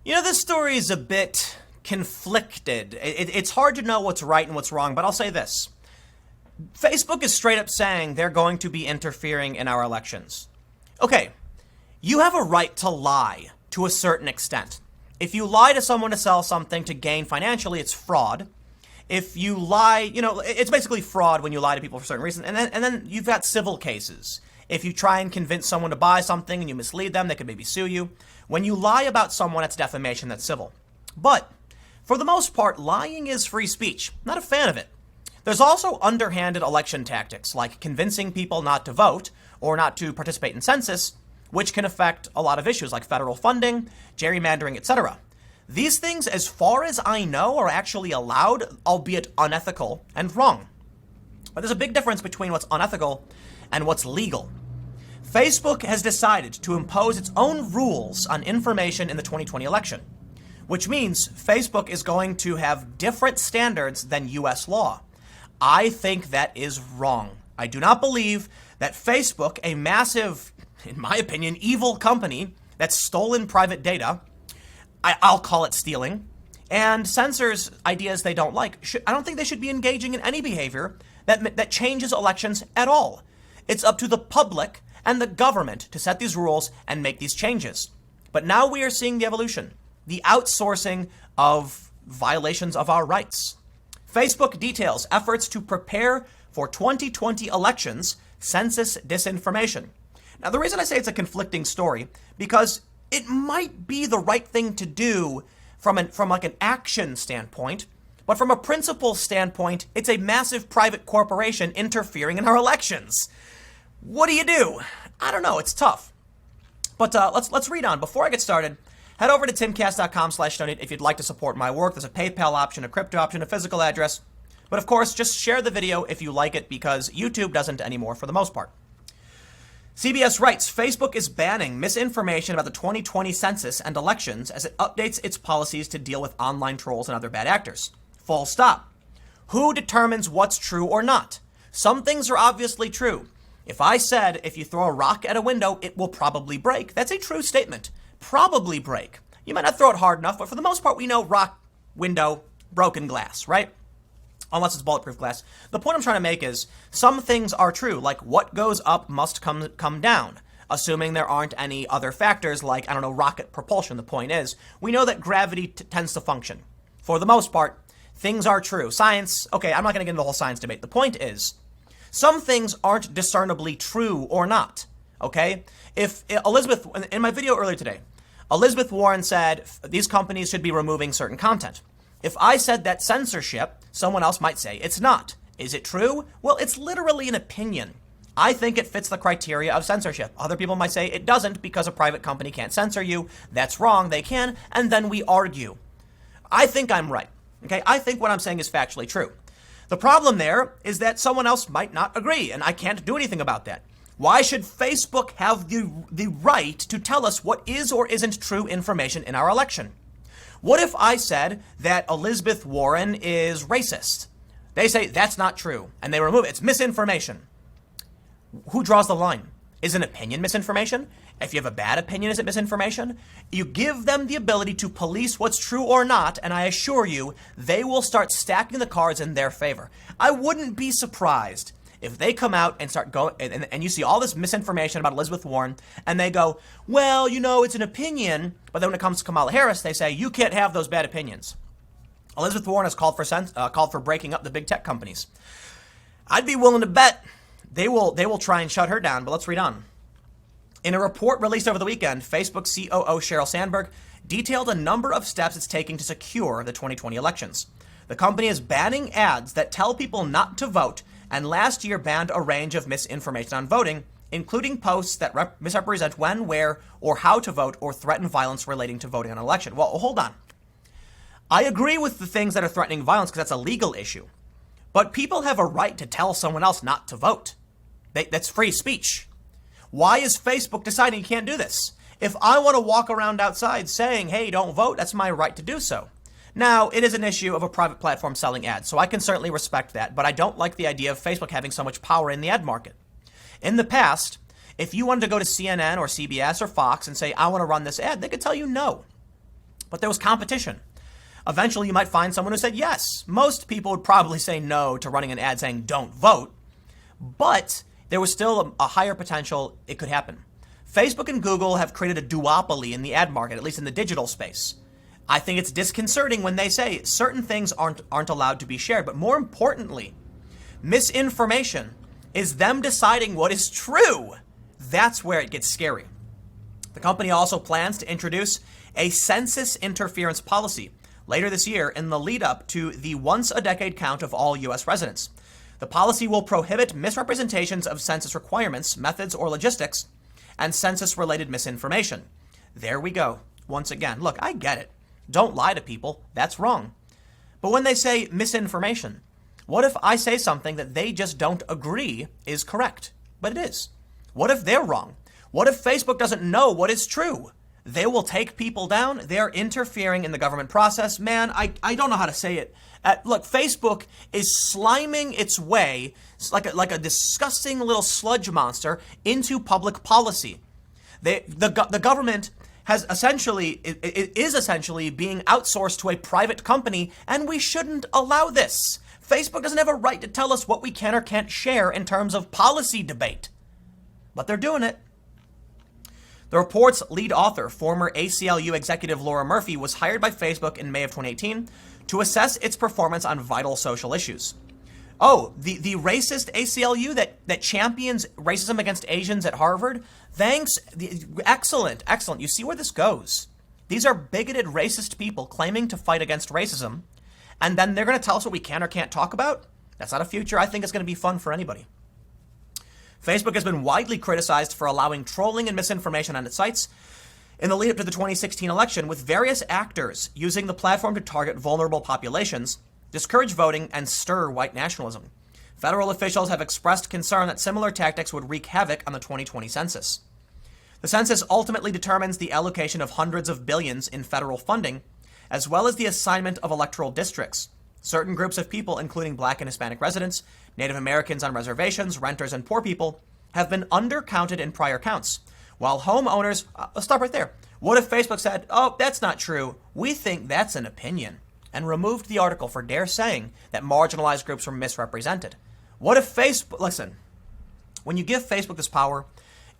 This story is a bit conflicted. It's hard to know what's right and what's wrong, but I'll say this. Facebook is straight up saying they're going to be interfering in our elections. Okay, you have a right to lie to a certain extent. If you lie to someone to sell something to gain financially, it's fraud. If you lie, it's basically fraud when you lie to people for certain reasons. And then you've got civil cases. If you try and convince someone to buy something and you mislead them, they could maybe sue you. When you lie about someone, that's defamation, that's civil. But for the most part, lying is free speech. Not a fan of it. There's also underhanded election tactics, like convincing people not to vote or not to participate in census, which can affect a lot of issues like federal funding, gerrymandering, etc. These things, as far as I know, are actually allowed, albeit unethical and wrong. But there's a big difference between what's unethical and what's legal. Facebook has decided to impose its own rules on information in the 2020 election, which means Facebook is going to have different standards than US law. I think that is wrong. I do not believe that Facebook, a massive, in my opinion, evil company that's stolen private data, I'll call it stealing, and censors ideas they don't like. I don't think they should be engaging in any behavior that changes elections at all. It's up to the public and the government to set these rules and make these changes. But now we are seeing the evolution, the outsourcing of violations of our rights. Facebook details efforts to prepare for 2020 elections, census disinformation. Now, the reason I say it's a conflicting story, because it might be the right thing to do from like an action standpoint, but from a principle standpoint, it's a massive private corporation interfering in our elections. What do? I don't know. It's tough. But let's read on. Before I get started, head over to timcast.com/donate if you'd like to support my work. There's a PayPal option, a crypto option, a physical address. But of course, just share the video if you like it, because YouTube doesn't anymore for the most part. CBS writes, Facebook is banning misinformation about the 2020 census and elections as it updates its policies to deal with online trolls and other bad actors. Full stop. Who determines what's true or not? Some things are obviously true. If I said, if you throw a rock at a window, it will probably break, that's a true statement. Probably break. You might not throw it hard enough, but for the most part, we know rock, window, broken glass, right? Unless it's bulletproof glass. The point I'm trying to make is some things are true, like what goes up must come down, assuming there aren't any other factors like, rocket propulsion. The point is, we know that gravity tends to function. For the most part, things are true. Science, okay, I'm not going to get into the whole science debate. The point is, some things aren't discernibly true or not, okay? If Elizabeth, in my video earlier today, Elizabeth Warren said these companies should be removing certain content. If I said that censorship, someone else might say it's not. Is it true? Well, it's literally an opinion. I think it fits the criteria of censorship. Other people might say it doesn't because a private company can't censor you. That's wrong, they can, and then we argue. I think I'm right, okay? I think what I'm saying is factually true. The problem there is that someone else might not agree, and I can't do anything about that. Why should Facebook have the right to tell us what is or isn't true information in our election? What if I said that Elizabeth Warren is racist? They say that's not true, and they remove it. It's misinformation. Who draws the line? Is an opinion misinformation? If you have a bad opinion, is it misinformation? You give them the ability to police what's true or not, and I assure you, they will start stacking the cards in their favor. I wouldn't be surprised if they come out and start going, and you see all this misinformation about Elizabeth Warren, and they go, well, it's an opinion, but then when it comes to Kamala Harris, they say, you can't have those bad opinions. Elizabeth Warren has called for breaking up the big tech companies. I'd be willing to bet they will try and shut her down, but let's read on. In a report released over the weekend, Facebook COO Sheryl Sandberg detailed a number of steps it's taking to secure the 2020 elections. The company is banning ads that tell people not to vote, and last year banned a range of misinformation on voting, including posts that misrepresent when, where, or how to vote or threaten violence relating to voting on an election. Well, hold on. I agree with the things that are threatening violence because that's a legal issue. But people have a right to tell someone else not to vote. That's free speech. Why is Facebook deciding you can't do this? If I want to walk around outside saying, hey, don't vote, that's my right to do so. Now, it is an issue of a private platform selling ads, so I can certainly respect that, but I don't like the idea of Facebook having so much power in the ad market. In the past, if you wanted to go to CNN or CBS or Fox and say, I want to run this ad, they could tell you no. But there was competition. Eventually, you might find someone who said yes. Most people would probably say no to running an ad saying don't vote, but there was still a higher potential it could happen. Facebook and Google have created a duopoly in the ad market, at least in the digital space. I think it's disconcerting when they say certain things aren't allowed to be shared, but more importantly, misinformation is them deciding what is true. That's where it gets scary. The company also plans to introduce a census interference policy later this year in the lead up to the once-a-decade count of all U.S. residents. The policy will prohibit misrepresentations of census requirements, methods, or logistics, and census-related misinformation. There we go. Once again, look, I get it. Don't lie to people. That's wrong. But when they say misinformation, what if I say something that they just don't agree is correct? But it is. What if they're wrong? What if Facebook doesn't know what is true? They will take people down. They're interfering in the government process. Man, I don't know how to say it. Look, Facebook is sliming its way like a disgusting little sludge monster into public policy. The government is essentially being outsourced to a private company, and we shouldn't allow this. Facebook doesn't have a right to tell us what we can or can't share in terms of policy debate. But they're doing it. The report's lead author, former ACLU executive Laura Murphy, was hired by Facebook in May of 2018 to assess its performance on vital social issues. Oh, the racist ACLU that champions racism against Asians at Harvard? Thanks. Excellent. You see where this goes. These are bigoted, racist people claiming to fight against racism, and then they're going to tell us what we can or can't talk about? That's not a future I think is going to be fun for anybody. Facebook has been widely criticized for allowing trolling and misinformation on its sites in the lead up to the 2016 election, with various actors using the platform to target vulnerable populations, discourage voting, and stir white nationalism. Federal officials have expressed concern that similar tactics would wreak havoc on the 2020 census. The census ultimately determines the allocation of hundreds of billions in federal funding, as well as the assignment of electoral districts. Certain groups of people, including Black and Hispanic residents, Native Americans on reservations, renters, and poor people, have been undercounted in prior counts. While homeowners, let's stop right there. What if Facebook said, oh, that's not true, we think that's an opinion, and removed the article for dare saying that marginalized groups were misrepresented? What if Facebook, listen, when you give Facebook this power,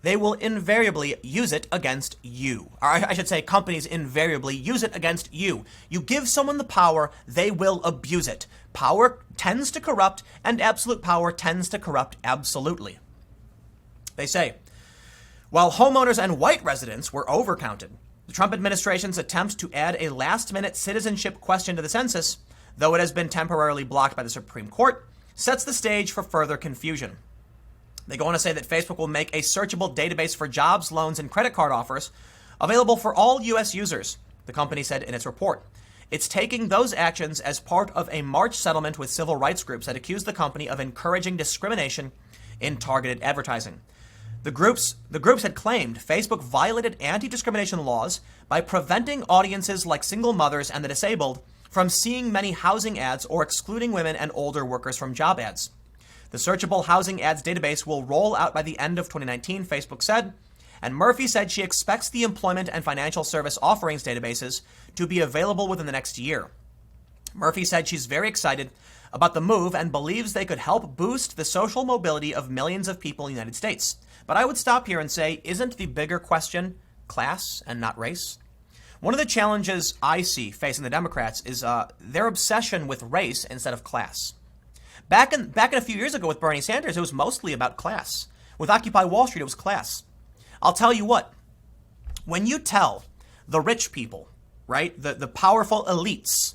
they will invariably use it against you. Or I should say companies invariably use it against you. You give someone the power, they will abuse it. Power tends to corrupt, and absolute power tends to corrupt absolutely. They say, while homeowners and white residents were overcounted, the Trump administration's attempt to add a last-minute citizenship question to the census, though it has been temporarily blocked by the Supreme Court, sets the stage for further confusion. They go on to say that Facebook will make a searchable database for jobs, loans, and credit card offers available for all U.S. users, the company said in its report. It's taking those actions as part of a March settlement with civil rights groups that accused the company of encouraging discrimination in targeted advertising. The groups had claimed Facebook violated anti-discrimination laws by preventing audiences like single mothers and the disabled from seeing many housing ads or excluding women and older workers from job ads. The searchable housing ads database will roll out by the end of 2019, Facebook said, and Murphy said she expects the employment and financial service offerings databases to be available within the next year. Murphy said she's very excited about the move and believes they could help boost the social mobility of millions of people in the United States. But I would stop here and say, isn't the bigger question class and not race? One of the challenges I see facing the Democrats is their obsession with race instead of class. Back in a few years ago with Bernie Sanders, it was mostly about class. With Occupy Wall Street, it was class. I'll tell you what, when you tell the rich people, right, the powerful elites,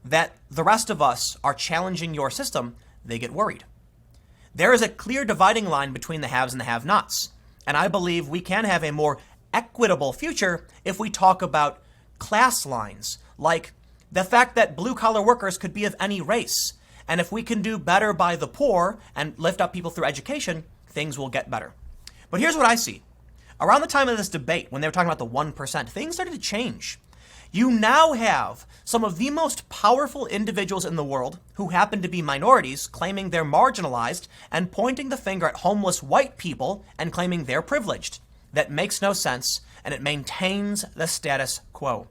that the rest of us are challenging your system, they get worried. There is a clear dividing line between the haves and the have-nots. And I believe we can have a more equitable future if we talk about class lines, like the fact that blue-collar workers could be of any race. And if we can do better by the poor and lift up people through education, things will get better. But here's what I see. Around the time of this debate, when they were talking about the 1%, things started to change. You now have some of the most powerful individuals in the world who happen to be minorities claiming they're marginalized and pointing the finger at homeless white people and claiming they're privileged. That makes no sense, and it maintains the status quo.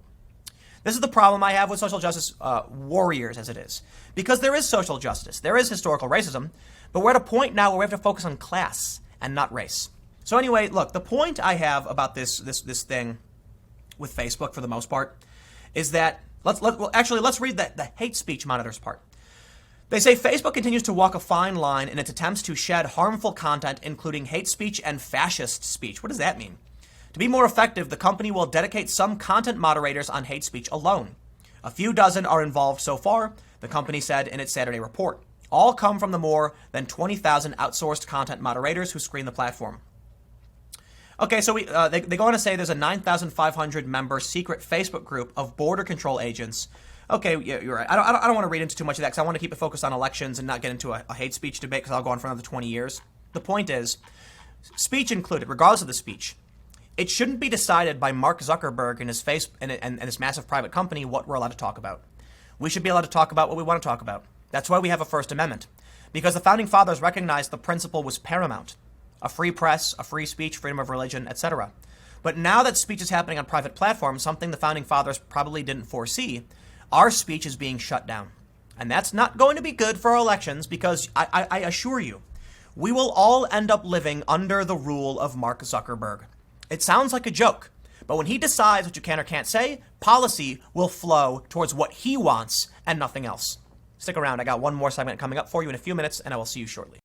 This is the problem I have with social justice warriors as it is. Because there is social justice, there is historical racism, but we're at a point now where we have to focus on class and not race. So anyway, look, the point I have about this thing with Facebook for the most part is that, let's read the hate speech monitors part. They say Facebook continues to walk a fine line in its attempts to shed harmful content, including hate speech and fascist speech. What does that mean? To be more effective, the company will dedicate some content moderators on hate speech alone. A few dozen are involved so far, the company said in its Saturday report. All come from the more than 20,000 outsourced content moderators who screen the platform. Okay, so they go on to say there's a 9,500 member secret Facebook group of border control agents. Okay, yeah, you're right. I don't want to read into too much of that because I want to keep it focused on elections and not get into a hate speech debate because I'll go on for another 20 years. The point is, speech included, regardless of the speech, it shouldn't be decided by Mark Zuckerberg and his massive private company what we're allowed to talk about. We should be allowed to talk about what we want to talk about. That's why we have a First Amendment. Because the Founding Fathers recognized the principle was paramount. A free press, a free speech, freedom of religion, etc. But now that speech is happening on private platforms, something the Founding Fathers probably didn't foresee, our speech is being shut down. And that's not going to be good for our elections because I assure you, we will all end up living under the rule of Mark Zuckerberg. It sounds like a joke, but when he decides what you can or can't say, policy will flow towards what he wants and nothing else. Stick around. I got one more segment coming up for you in a few minutes, and I will see you shortly.